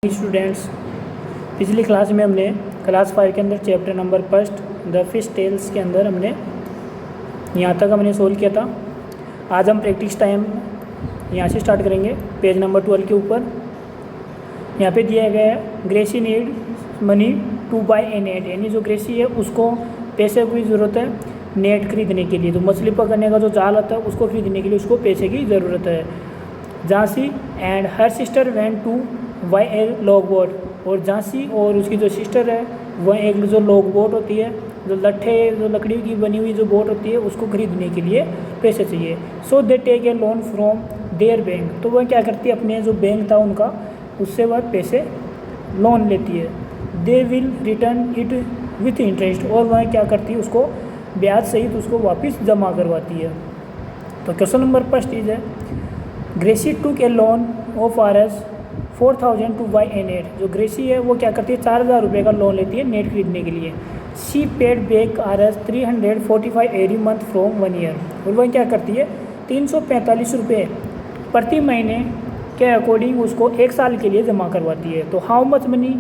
Students, पिछली class में हमने क्लास 5 के अंदर chapter number first the fish tales के अंदर हमने यहाँ तक हमने सोल्व किया था। आज हम प्रैक्टिस टाइम यहाँ से स्टार्ट करेंगे। पेज नंबर 12 के ऊपर यहाँ पे दिया गया है Gracy need money to buy a net, यानी जो ग्रेसी है उसको पैसे की ज़रूरत है नेट खरीदने के लिए। तो मछली पकड़ने का जो जाल आता है उसको खरीदने के लिए उसको पैसे की ज़रूरत है। Jhansi and her sister went to buy a log boat, और झांसी और उसकी जो सिस्टर है वह एक जो लॉग बोट होती है, जो लकड़ी की बनी हुई जो बोट होती है उसको खरीदने के लिए पैसे चाहिए। So they take a loan from their bank, तो वह क्या करती है अपने जो बैंक था उनका उससे वह पैसे लोन लेती है। They will return it with interest, और वह क्या करती है उसको ब्याज सहित उसको वापस जमा करवाती है। तो क्वेश्चन नंबर फर्स्ट इज है Gracy took a loan of RS 4000 to buy a net. जो ग्रेसी है वो क्या करती है 4000 रुपये का लोन लेती है नेट खरीदने के लिए। She paid back RS 345 every month from 1 year, और वह क्या करती है 345 रुपये प्रति महीने के अकॉर्डिंग उसको 1 साल के लिए जमा करवाती है। तो how much money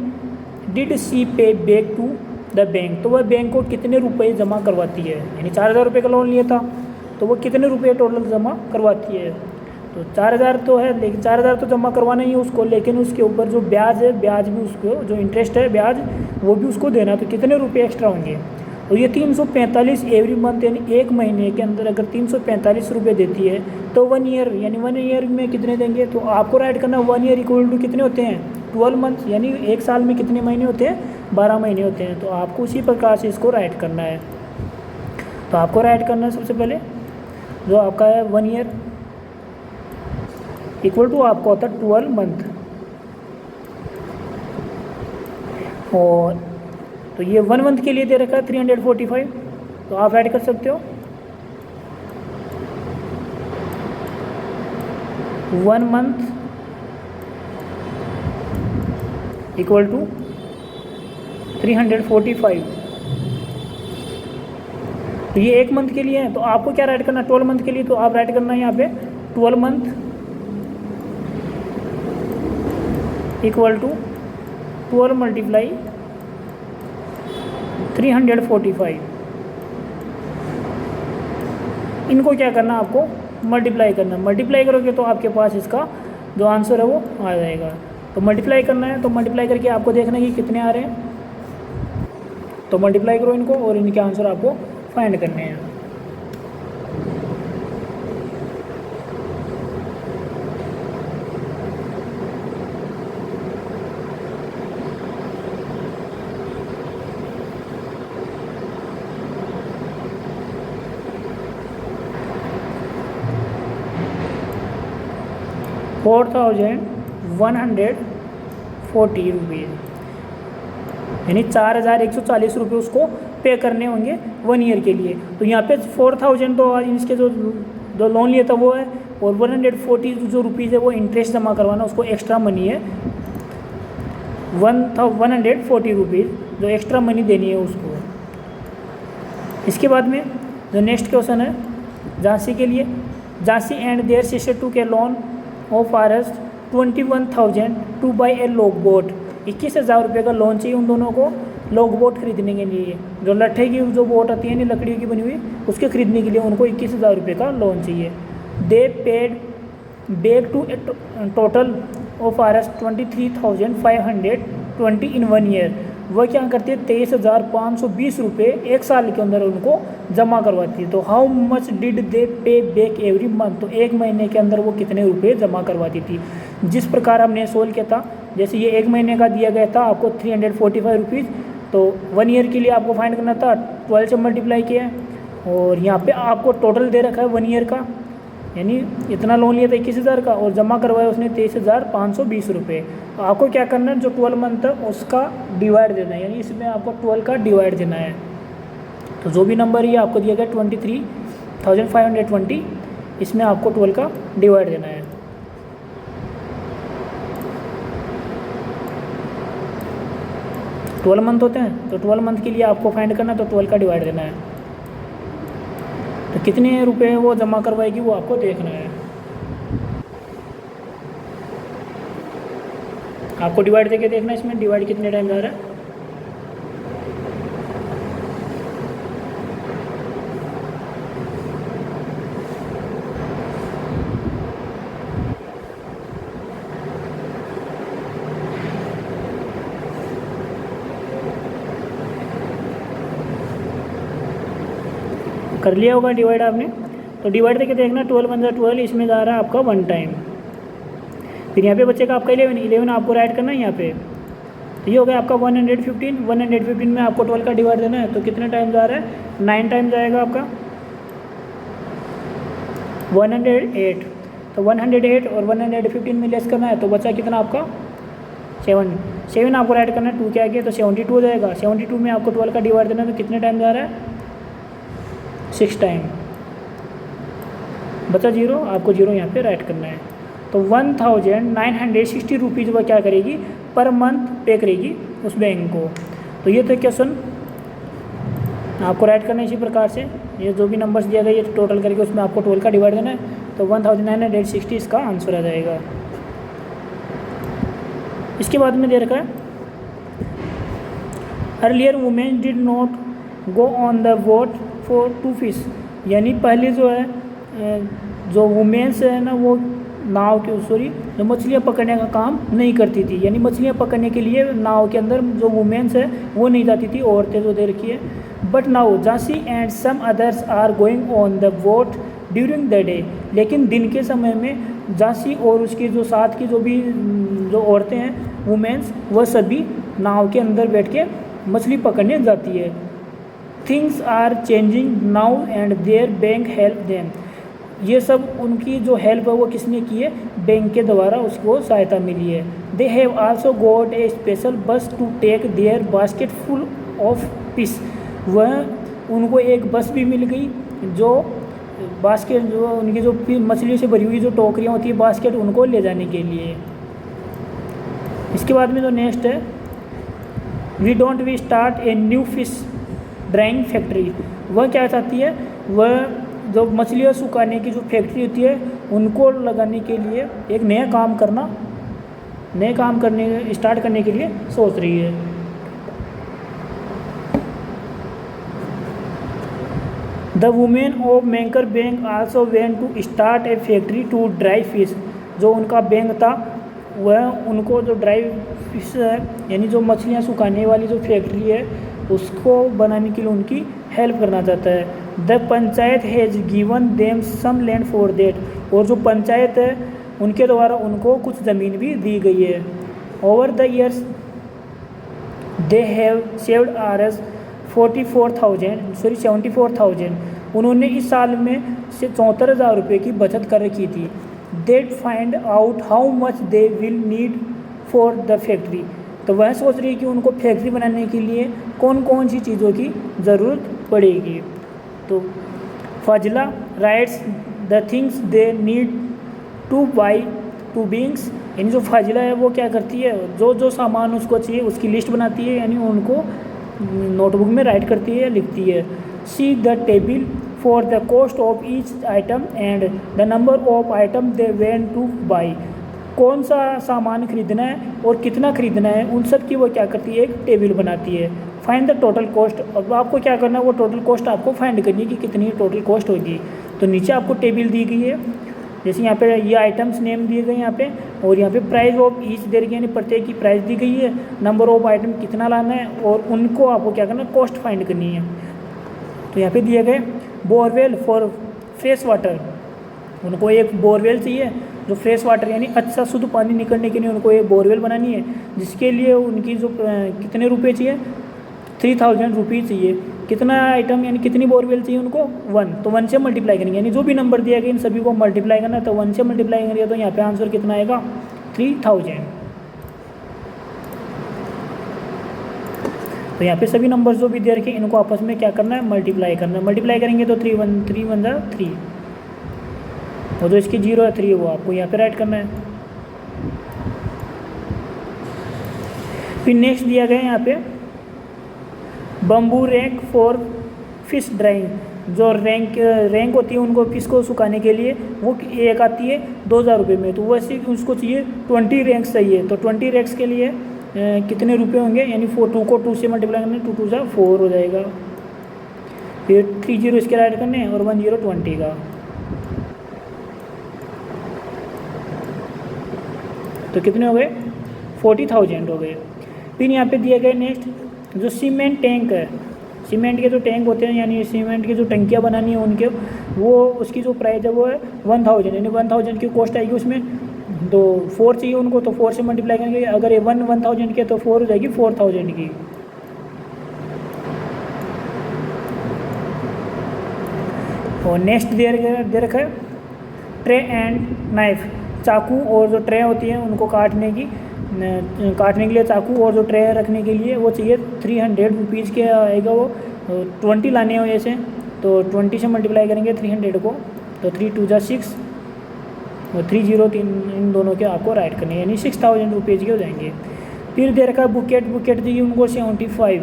did she पे बैक टू द बैंक, तो वह बैंक को कितने रुपए जमा करवाती है, यानी 4000 रुपये का लोन लिया था तो वो कितने रुपये टोटल जमा करवाती है। तो 4000 तो है, लेकिन 4000 तो जमा करवाना ही है उसको, लेकिन उसके ऊपर जो ब्याज है ब्याज भी उसको, जो इंटरेस्ट है ब्याज वो भी उसको देना, तो कितने रुपये एक्स्ट्रा होंगे। और ये 345 एवरी मंथ, यानी एक महीने के अंदर अगर 345 रुपये देती है तो 1 ईयर, यानी 1 ईयर में कितने देंगे। तो आपको राइट करना 1 ईयर इक्वल टू कितने होते हैं 12 मंथ, यानी एक साल में कितने महीने होते हैं 12 महीने होते हैं। तो आपको उसी प्रकार से इसको राइट करना है। तो आपको राइट करना है सबसे पहले जो आपका है 1 ईयर इक्वल टू आपको होता है 12 मंथ, और तो ये 1 मंथ के लिए दे रखा है 345, तो आप ऐड कर सकते हो 1 मंथ इक्वल टू 345। तो ये 1 मंथ के लिए है, तो आपको क्या राइट करना 12 मंथ के लिए, तो आप राइट करना है यहाँ पे 12 मंथ इक्वल टू 12 मल्टीप्लाई 345। इनको क्या करना आपको मल्टीप्लाई करना, मल्टीप्लाई करोगे तो आपके पास इसका जो आंसर है वो आ जाएगा। तो मल्टीप्लाई करना है, तो मल्टीप्लाई करके आपको देखना है कि कितने आ रहे हैं, तो मल्टीप्लाई करो इनको और इनके आंसर आपको फाइंड करने हैं। ₹4140 रुपीज़, यानी 4140 रुपये उसको पे करने होंगे 1 ईयर के लिए। तो यहाँ पे 4000 तो इसके जो लोन लिया था वो है, और 140 जो रुपीज़ है वो इंटरेस्ट जमा करवाना, उसको एक्स्ट्रा मनी है 140 रुपीज़ जो एक्स्ट्रा मनी देनी है उसको। इसके बाद में जो नेक्स्ट क्वेश्चन है झांसी के लिए, Jhansi and their sister took loan of RS 21,000 to buy a log boat. 21,000 रुपये का लोन चाहिए उन दोनों को लॉग बोट खरीदने के लिए। जो लट्ठे की जो बोट आती है ना लकड़ियों की बनी हुई, उसके खरीदने के लिए उनको 21,000 रुपये का लोन चाहिए। They paid back to total of R 23,520 in 1 year. वह क्या करती है 23,520 रुपये 1 साल के अंदर उनको जमा करवाती है। तो हाउ मच डिड दे पे बैक एवरी मंथ, तो 1 महीने के अंदर वो कितने रुपए जमा करवाती थी। जिस प्रकार हमने सोल्व किया था, जैसे ये 1 महीने का दिया गया था आपको 345 रुपीज़, तो 1 ईयर के लिए आपको फाइंड करना था 12 से मल्टीप्लाई किया है, और यहाँ पे आपको टोटल दे रखा है 1 ईयर का, यानी इतना लोन लिया था 21,000 का और जमा करवाया उसने 23,520 रुपये। तो आपको क्या करना है जो 12 मंथ है उसका डिवाइड देना है, यानी इसमें आपको 12 का डिवाइड देना है। तो जो भी नंबर ये आपको दिया गया 23,520, इसमें आपको 12 का डिवाइड देना है। तो 12 मंथ होते हैं, तो 12 मंथ के लिए आपको फाइंड करना है, तो 12 का डिवाइड देना है। तो कितने रुपए वो जमा करवाएगी वो आपको देखना है। आपको डिवाइड देके देखना इसमें डिवाइड कितने टाइम जा रहा है। कर लिया होगा डिवाइड आपने, तो डिवाइड करके देखना 12 × 12, इसमें जा रहा है आपका 1 टाइम। फिर यहाँ पे बच्चेगा आपका 11 आपको राइट करना है यहाँ पे, तो ये हो गया आपका 115 में आपको 12 का डिवाइड देना है, तो कितने टाइम जा रहा है 9 टाइम जाएगा आपका 108। तो 108 और 115 में लेस करना है, तो बचा कितना आपका 7 आपको राइट करना है, 2 के आगे तो 72 हो जाएगा। 72 में आपको 12 का डिवाइड देना है, तो कितने टाइम जा रहा है 6 टाइम। बचा 0, आपको 0 यहाँ पे राइट करना है। तो 1960 रुपीज़ वह क्या करेगी पर मंथ पे करेगी उस बैंक को। तो ये तो क्वेश्चन आपको राइट करना है इसी प्रकार से, ये जो भी नंबर्स दिया गया ये टोटल करके उसमें आपको 12 का डिवाइड देना है, तो 1960 इसका आंसर आ जाएगा। इसके बाद में दे रखा है earlier women did not go on the boat for 2 fish, यानी पहले जो है जो वुमेन्स है ना वो नाव के जो मछलियाँ पकड़ने का काम नहीं करती थी, यानी मछलियाँ पकड़ने के लिए नाव के अंदर जो वुमेन्स है वो नहीं जाती थी, औरतें जो दे रखी है। But now Jhansi and some others are going on the boat during the day, लेकिन दिन के समय में झांसी और उसके जो साथ की जो औरतें हैं वुमेन्स वह सभी नाव के अंदर बैठ के मछली पकड़ने जाती है। Things are changing now and their bank help them, ये सब उनकी जो हेल्प है वो किसने की है, बैंक के द्वारा उसको सहायता मिली है। They have also got a special bus to take their basket full of fish, वह उनको एक बस भी मिल गई जो बास्केट जो उनकी जो मछलियों से भरी हुई जो टोकरियाँ होती है बास्केट उनको ले जाने के लिए। इसके बाद में जो नेक्स्ट है we don't we start a new fish drying factory, वह क्या चाहती है, वह जो मछलियाँ सुखाने की जो फैक्ट्री होती है उनको लगाने के लिए एक नया काम करने स्टार्ट करने के लिए सोच रही है। The women of Mankar bank also went to start a factory to dry fish, जो उनका बैंक था वह उनको जो ड्राई फिश है यानी जो मछलियाँ सुखाने वाली जो फैक्ट्री है उसको बनाने के लिए उनकी हेल्प करना चाहता है। The panchayat has given them some land for that, और जो पंचायत है उनके द्वारा उनको कुछ ज़मीन भी दी गई है। Over the years they have saved RS 74,000, उन्होंने इस साल में 74,000 रुपये की बचत कर रखी थी। That find out how much they will need for the factory, तो वह सोच रही है कि उनको फैक्ट्री बनाने के लिए कौन कौन सी चीज़ों की ज़रूरत पड़ेगी। तो Fazila writes the things they need to buy to beings, यानी जो फाजिला है वो क्या करती है जो जो सामान उसको चाहिए उसकी लिस्ट बनाती है, यानी उनको नोटबुक में राइट करती है लिखती है। See the table for the cost of each item and the number of item they went two by, कौन सा सामान खरीदना है और कितना खरीदना है उन सब की वो क्या करती है एक टेबल बनाती है। फाइंड द टोटल कॉस्ट, अब आपको क्या करना है वो टोटल कॉस्ट आपको फाइंड करनी है कि कितनी टोटल कॉस्ट होगी। तो नीचे आपको टेबल दी गई है, जैसे यहाँ पे ये आइटम्स नेम दिए गए यहाँ पे, और यहाँ पे प्राइस ऑफ ईच दे रही है यानी प्रत्येक की प्राइस दी गई है, नंबर ऑफ आइटम कितना लाना है और उनको आपको क्या करना है कॉस्ट फाइंड करनी है। तो यहाँ पे दिए गए बोरवेल फॉर फ्रेश वाटर, उनको एक बोरवेल चाहिए जो फ्रेश वाटर यानी अच्छा शुद्ध पानी निकलने के लिए उनको एक बोरवेल बनानी है, जिसके लिए उनकी जो कितने रुपए चाहिए 3,000 रुपीज़ चाहिए। कितना आइटम यानी कितनी बोरवेल चाहिए उनको 1, तो 1 से मल्टीप्लाई करेंगे, यानी जो भी नंबर दिया गया इन सभी को मल्टीप्लाई करना है, तो 1 से मल्टीप्लाई करेंगे तो यहाँ पे आंसर कितना आएगा 3,000। तो यहाँ पे सभी नंबर जो भी दे रखे इनको आपस में क्या करना है मल्टीप्लाई करना है, मल्टीप्लाई करेंगे तो 3 1 3, और जो इसकी 0 है 3 वो आपको यहाँ पे राइट करना है। फिर नेक्स्ट दिया गया यहाँ पे bamboo rack for fish drawing, जो रैंक होती है उनको फिश को सुखाने के लिए वो एक आती है 2,000 रुपये में। तो वैसे उसको चाहिए 20 रैंक्स चाहिए। तो 20 रैंक्स के लिए कितने रुपए होंगे, यानी 2 को 2 से मल्टीप्लाई करने, 2 2 4 हो जाएगा। फिर 3 0 इसके ऐड करने और 1 0 20 का। तो कितने हो गए, 40,000 हो गए। फिर यहाँ पे दिए गए नेक्स्ट जो सीमेंट टैंक है, सीमेंट के जो टैंक होते हैं यानी सीमेंट की जो टंकियाँ बनानी है उनके, वो उसकी जो प्राइस है वो है 1000, यानी 1000 की कॉस्ट आएगी उसमें। तो 4 चाहिए उनको, तो 4 से मल्टीप्लाई करेंगे। अगर ये 1000 के तो 4 हो जाएगी 4000 की। और नेक्स्ट दे रखा है ट्रे एंड नाइफ, चाकू और जो ट्रे होती है उनको काटने के लिए चाकू और जो ट्रे रखने के लिए वो चाहिए 300 रुपीज़ के आएगा। वो 20 लाने हो ऐसे, तो 20 से मल्टीप्लाई करेंगे 300 को, तो 3 2 6 और 3 0 3 इन दोनों के आपको राइट करने, यानी 6000 रुपीज़ के हो जाएंगे। फिर दे रखा है बुकेट चाहिए उनको 75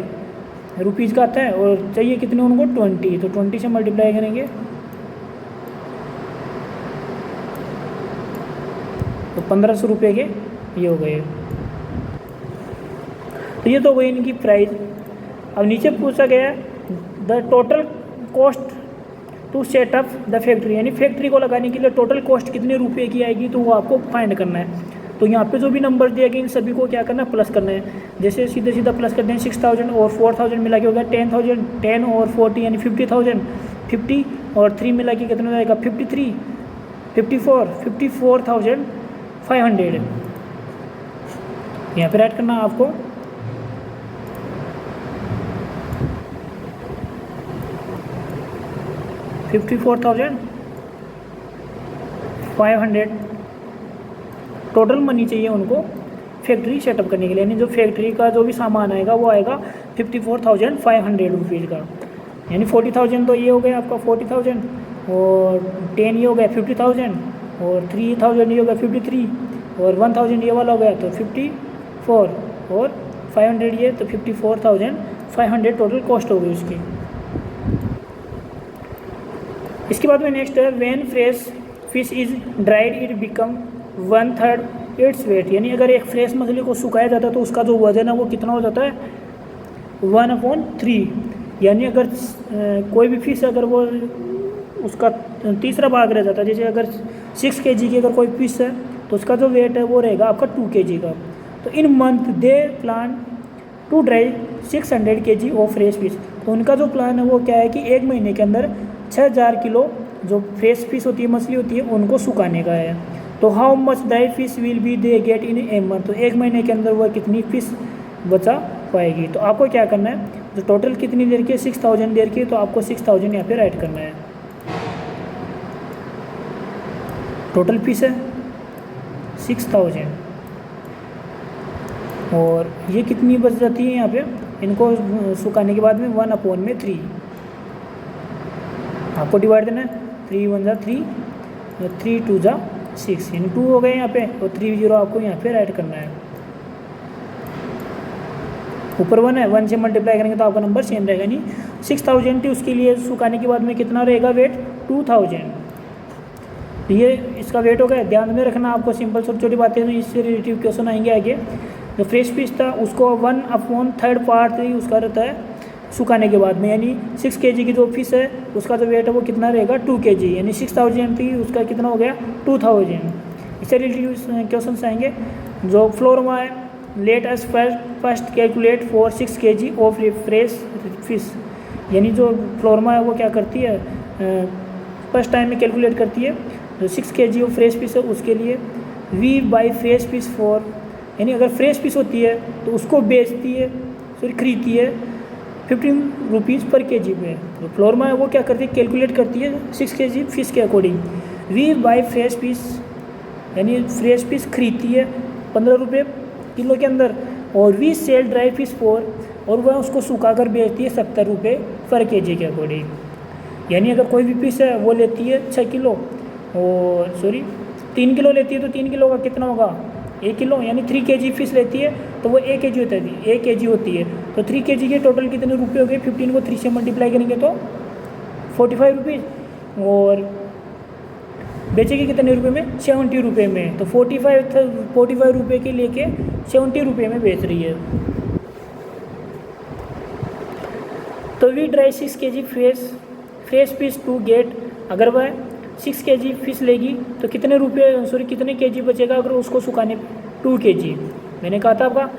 रुपीज़ का आता है, और चाहिए कितने उनको 20, तो 20 से मल्टीप्लाई करेंगे तो 1500 रुपये के ये हो गए। तो ये तो वही इनकी प्राइस। अब नीचे पूछा गया the total cost to set up the factory, यानी फैक्ट्री को लगाने के लिए टोटल कॉस्ट कितने रुपए की आएगी, तो वो आपको फाइंड करना है। तो यहाँ पे जो भी नंबर दिए गए इन सभी को क्या करना है, प्लस करना है। जैसे सीधा प्लस करते हैं 6000 और 4000 मिला के हो गया 10,000, 10 और 40 यानी 50,000, 50 और 3 मिला के कितना हो जाएगा 53, 54,500 यहाँ पे ऐड करना आपको। $54,500 टोटल मनी चाहिए उनको फैक्ट्री सेटअप करने के लिए, यानी जो फैक्ट्री का जो भी सामान आएगा वो आएगा 54,500 रुपीज़ का। यानी 40,000 तो ये हो गया आपका 40,000, और 10 ये हो गया 50,000, और 3,000 ये हो गया 53, और 1,000 ये वाला हो गया तो 54, और 500 ये, तो 54,500 टोटल कॉस्ट हो गई उसकी। इसके बाद में नेक्स्ट है when fresh fish is dried it become 1/3 its weight, यानी अगर एक फ्रेश मछली को सुखाया जाता है तो उसका जो वजन है वो कितना हो जाता है 1/3। यानी अगर कोई भी फिश अगर वो उसका तीसरा भाग रह जाता है, जैसे अगर 6 kg की अगर कोई फिश है तो उसका जो वेट है वो रहेगा आपका 2 kg का। तो in month they plan to dry 600 kg of fresh fish, तो उनका जो प्लान है वो क्या है कि 1 महीने के अंदर 6000 किलो जो फ्रेश फिश होती है, मछली होती है, उनको सुखाने का है। तो how much dry fish will be they get in a month, तो 1 महीने के अंदर वह कितनी फिश बचा पाएगी। तो आपको क्या करना है, जो टोटल कितनी देर की 6000 देर की, तो आपको 6000 यहाँ पे राइट करना है। टोटल फिश है 6000, और ये कितनी बच जाती है यहाँ पे इनको सुखाने के बाद में 1/3 आपको डिवाइड देना है। 3 1 3, 3 2 6, यानी 2 हो गए यहाँ पे, और 3 0 आपको यहाँ पे राइट करना है। ऊपर 1 है, 1 से मल्टीप्लाई करेंगे तो आपका नंबर सेम रहेगा, नहीं 6000 थी, उसके लिए सुखाने के बाद में कितना रहेगा वेट 2000। ये इसका वेट हो गया। ध्यान में रखना आपको, सिंपल छोटी छोटी बातें में इससे रिलेटिव क्वेश्चन आएंगे आगे। जो फ्रेश फिश था उसको 1/3 पार्ट ही उसका रहता है सुखाने के बाद में, यानी 6 kg की जो फिश है उसका जो वेट है वो कितना रहेगा 2 kg, यानी 6000 थी उसका कितना हो गया 2000। इससे रिलेटिव क्वेश्चन आएंगे। जो फ्लोरमा है let us first calculate for 6 kg of fresh fish, यानी जो फ्लोरमा है वो क्या करती है फर्स्ट टाइम में कैलकुलेट करती है जो 6 kg ऑफ फ्रेश फिश है उसके लिए। We buy fresh fish for, यानी अगर फ्रेश फिश होती है तो उसको बेचती है, फिर खरीदती है 15 रुपीज़ पर kg पे। जो फ्लोरमा है वो क्या करती है कैलकुलेट करती है 6 kg फिश के अकॉर्डिंग। वी बाई फ्रेश फिश, यानी फ्रेश फिश खरीदती है 15 रुपये किलो के अंदर, और we sell dry fish for, और वह उसको सुखा कर बेचती है 70 रुपये पर kg के अकॉर्डिंग। यानी अगर कोई भी फिश है वो लेती है 6 किलो, और 3 किलो लेती है, तो 3 किलो का कितना होगा 1 किलो, यानी 3 kg फिश लेती है तो वो 1 kg होता है, 1 kg होती है। तो 3 kg के टोटल कितने रुपये हो गए, 15 को 3 से मल्टीप्लाई करेंगे तो 45 और बेचेगी कितने रुपए में, 70 रुपये में। तो 45 रुपये के लेके 70 रुपये में बेच रही है। तो we dry 6 kg fresh fish to get, अगर वह 6 kg फिश लेगी तो कितने kg बचेगा अगर उसको सुखाने पे, 2 kg। मैंने कहा था आपका,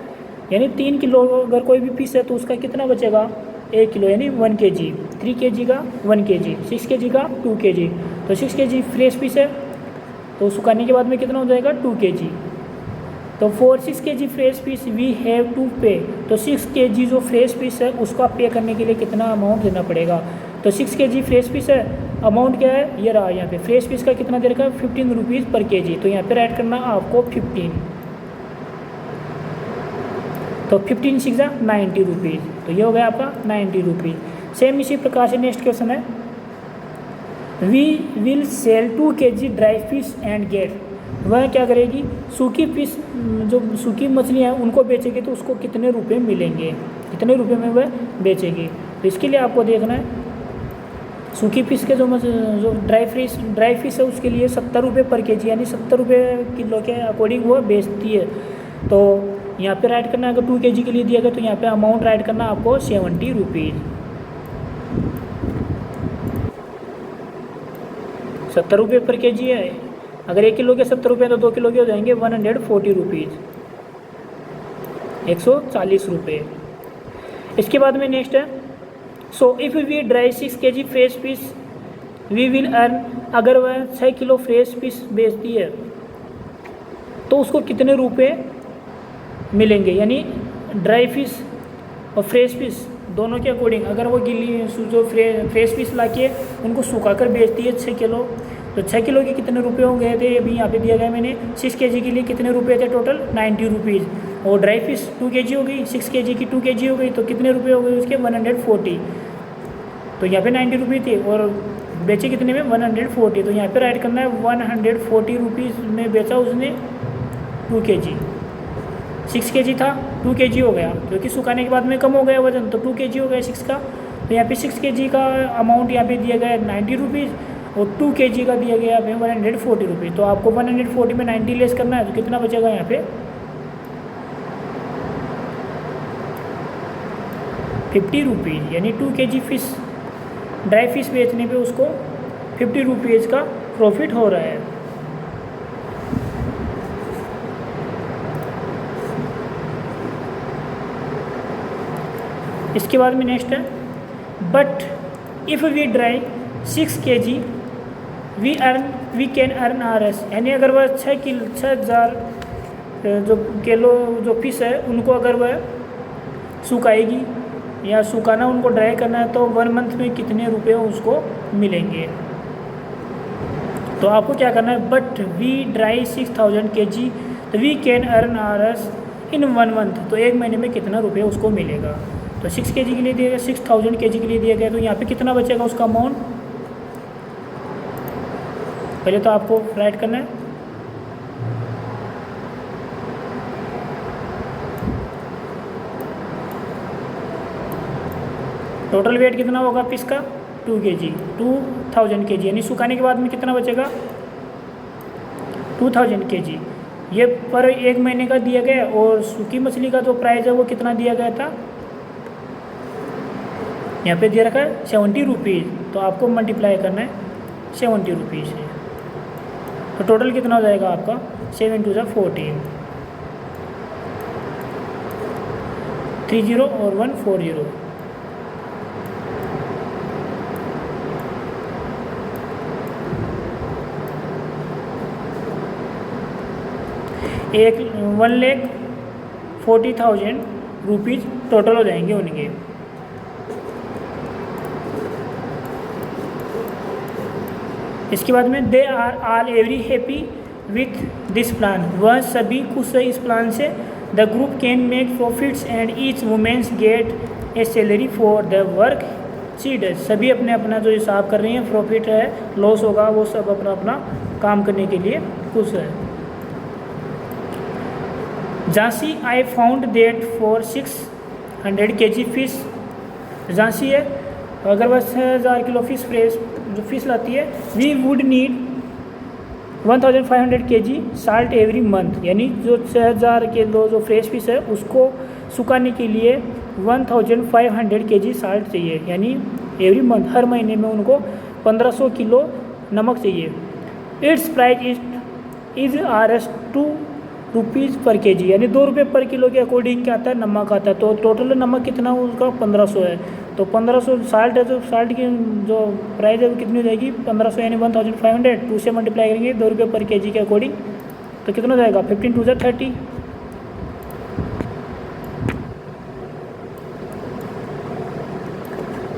यानी 3 किलो अगर कोई भी फिश है तो उसका कितना बचेगा, 1 किलो, यानी 1 kg। 3 kg का 1 kg, 6 kg का 2 kg। तो 6 kg फ्रेश फिश है तो सुखाने के बाद में कितना हो जाएगा, 2 kg। तो for 6 kg fresh fish we have to pay, तो 6 kg जो फ्रेश फिश है उसको आप पे करने के लिए कितना अमाउंट देना पड़ेगा। तो 6 kg फ्रेश फिश है, अमाउंट क्या है, ये रहा यहाँ पे, फ्रेश फिश का कितना दे रखा है, 15 रुपीज़ पर kg। तो यहाँ पे ऐड करना आपको 15, तो 15 6 90 रुपीज़। तो ये हो गया आपका 90 रुपीज़। सेम इसी प्रकार से नेक्स्ट क्वेश्चन है, we will sell 2 kg dry fish and get, वह क्या करेगी, सूखी फिश जो सूखी मछलियाँ हैं उनको बेचेगी तो उसको कितने रुपए मिलेंगे, कितने रुपए में वह बेचेगी। तो इसके लिए आपको देखना है, सूखी फिश के जो ड्राई फिश है उसके लिए 70 रुपये पर kg, यानी 70 रुपये किलो के अकॉर्डिंग वो बेचती है। तो यहाँ पे राइट करना है, अगर 2 kg के लिए दिया गया तो यहाँ पे अमाउंट राइट करना आपको 70 रुपीज़। 70 रुपये पर kg है, अगर 1 किलो के 70 रुपये तो 2 किलो के हो जाएंगे 140 रुपीज़, 140 रुपये। इसके बाद में नेक्स्ट है, so if we dry 6 kg fresh fish we will earn, अगर वह 6 किलो फ्रेश फिश बेचती है तो उसको कितने रुपए मिलेंगे, यानी ड्राई फिश और फ्रेश फिश दोनों के अकॉर्डिंग। अगर वो गिली जो फ्रेश फिश ला के उनको सुखाकर बेचती है 6 किलो, तो 6 किलो के कितने रुपए होंगे थे, अभी यहाँ पे दिया गया मैंने 6 kg के लिए कितने रुपए थे टोटल, 90 रुपीज़। और ड्राई फिश 2 kg हो गई, 6 kg की 2 kg हो गई, तो कितने रुपए हो गए उसके, 140। तो यहाँ पे 90 रुपये थे और बेचे कितने में, 140। तो यहाँ पे राइट करना है 140 रुपीज़ में बेचा उसने 2 kg। 6 kg था, 2 kg हो गया, क्योंकि सुखाने के बाद में कम हो गया वजन, तो 2 kg हो गया 6 का। तो यहाँ पे 6 kg का अमाउंट यहाँ पे दिया गया है 90 रुपीज़ और 2 kg का दिया गया है 140 रुपीज़। तो आपको 140 में 90 लेस करना है, तो कितना बचेगा यहाँ पे, 50 रुपीज़। यानी 2 kg फिश ड्राई फिश बेचने पे उसको 50 रुपीज़ का प्रॉफिट हो रहा है। इसके बाद में नेक्स्ट है, but if we dry 6 kg we can earn RS, यानी अगर वह 6,000 जो किलो जो फिश है उनको अगर वह सुखाएगी या सुखाना उनको ड्राई करना है तो 1 मंथ में कितने रुपए उसको मिलेंगे। तो आपको क्या करना है, बट वी ड्राई 6000 kg तो we can earn RS in 1 month, तो 1 महीने में कितना रुपये उसको मिलेगा। तो 6 kg के लिए दिया गया, 6000 kg के लिए दिया गया, तो यहाँ पे कितना बचेगा उसका अमाउंट, पहले तो आपको राइट करना है, टोटल वेट कितना होगा फिश का, 2 kg, 2000 kg, यानी सुखाने के बाद में कितना बचेगा, 2000 kg। ये पर 1 महीने का दिया गया और सूखी मछली का जो प्राइस है वो कितना दिया गया था, यहाँ पे दे रखा है 70 रुपीज़। तो आपको मल्टीप्लाई करना है 70 रुपीज़ से, तो टोटल कितना हो जाएगा आपका, 7 2 14, 30 और 140। एक 1,40,000 रुपीज़ टोटल हो जाएंगे उनके। इसके बाद में they are all every happy with this plan, वह सभी खुश है इस प्लान से। The group can make profits and each womens get a salary for the work she does, सभी अपने अपना जो हिसाब कर रही हैं, प्रॉफिट है लॉस होगा वो सब अपना अपना काम करने के लिए खुश है। Jhansi I found that for 600 kg fish, Jhansi है अगर वह 6000 किलो फिश फ्रेश जो फिश लाती है, we would need 1500 kg salt every month, यानी जो 6000 किलो जो फ्रेश फिश है उसको सुखाने के लिए 1500 kg साल्ट चाहिए, यानी एवरी मंथ, हर महीने में उनको 1500 किलो नमक चाहिए। It's price is RS 2 rupees पर kg, यानी 2 रुपये पर किलो के अकॉर्डिंग क्या आता है, नमक आता है। तो टोटल नमक कितना उसका 1500 है, तो 1500 साल्ट है, तो साल्ट की जो प्राइस है वो कितनी हो जाएगी 1500, यानी 1500, 2 से मल्टीप्लाई करेंगे 2 रुपये पर kg के अकॉर्डिंग, तो कितना हो जाएगा 15 2 30।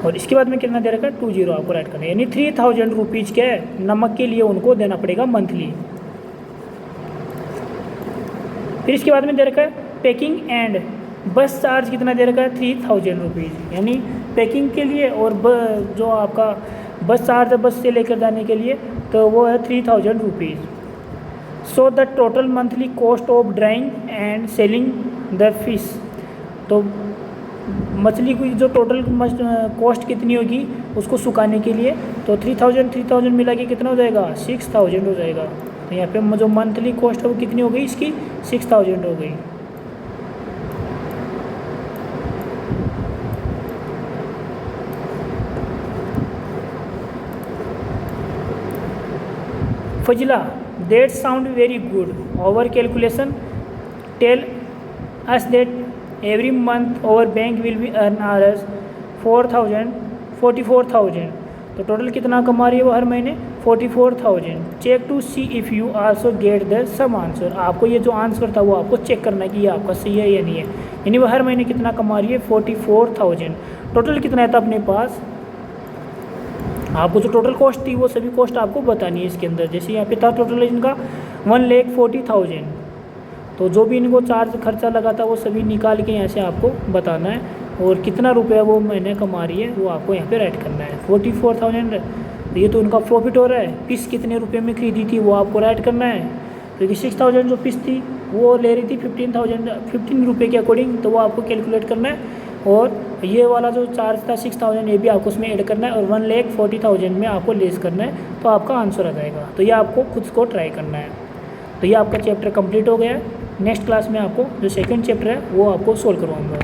और इसके बाद में कितना दे रखा है 20 आपको राइट करना है, यानी 3000 रुपीज़ के नमक के लिए उनको देना पड़ेगा मंथली। फिर इसके बाद में दे रखा है पैकिंग एंड बस चार्ज कितना दे रखा है 3000 रुपीज़, यानी पैकिंग के लिए और जो आपका बस चार्ज है बस से लेकर जाने के लिए, तो वो है 3000 rupees. So the total monthly cost of drawing and selling the fish, तो मछली की जो टोटल कॉस्ट कितनी होगी उसको सुखाने के लिए, तो 3000 मिला के कितना हो जाएगा 6000 हो जाएगा। तो यहाँ पे जो मंथली कॉस्ट है वो कितनी हो गई इसकी 6000 हो गई। Fazila, that sound very good, over calculation tell us that every month our bank will be earn RS 44,000, तो टोटल कितना कमा रही है वो हर महीने 44,000। Check to see if you also get the same answer, आपको ये जो आंसर था वो आपको चेक करना है कि ये आपका सही है या नहीं है, यानी वो हर महीने कितना कमा रही है 44,000। टोटल कितना है था अपने पास, आपको जो टोटल कॉस्ट थी वो सभी कॉस्ट आपको बतानी है इसके अंदर। जैसे यहाँ पे था टोटल इनका 1,40,000, तो जो भी इनको चार्ज खर्चा लगा था वो सभी निकाल के यहाँ से आपको बताना है, और कितना रुपया वो महीने कमा रही है वो आपको यहाँ पे राइट करना है। 44,000, ये तो उनका प्रॉफिट हो रहा है। पीस कितने रुपए में खरीदी थी वो आपको राइट करना है, क्योंकि 6000 जो पीस थी वो ले रही थी 15 रुपये के अकॉर्डिंग, तो वो आपको कैलकुलेट करना है। और ये वाला जो चार्ज था 6000 ये भी आपको उसमें ऐड करना है, और 1,40,000 में आपको लेस करना है, तो आपका आंसर आ जाएगा। तो ये आपको खुद को ट्राई करना है। तो ये आपका चैप्टर कंप्लीट हो गया है। नेक्स्ट क्लास में आपको जो सेकंड चैप्टर है वो आपको सोल्व करवाऊंगा।